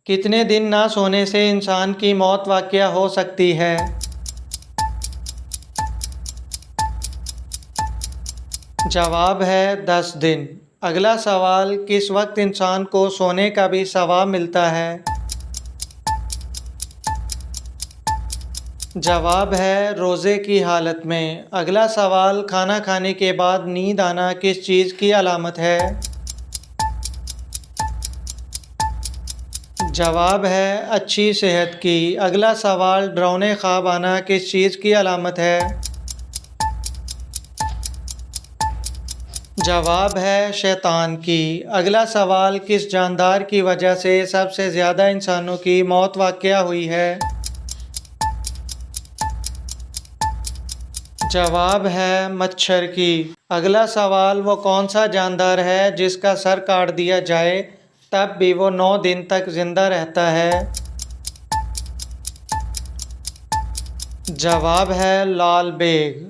कितने दिन ना सोने से इंसान की मौत वाक़या हो सकती है? जवाब है 10 दिन। अगला सवाल, किस वक्त इंसान को सोने का भी सवाब मिलता है? जवाब है रोज़े की हालत में। अगला सवाल, खाना खाने के बाद नींद आना किस चीज़ की अलामत है? जवाब है अच्छी सेहत की। अगला सवाल, डरावने ख्वाब आना किस चीज़ की अलामत है? जवाब है शैतान की। अगला सवाल, किस जानदार की वजह से सबसे ज़्यादा इंसानों की मौत वाक़या हुई है? जवाब है मच्छर की। अगला सवाल, वो कौन सा जानदार है जिसका सर काट दिया जाए तब भी वो 9 दिन तक ज़िंदा रहता है? जवाब है लाल बेग।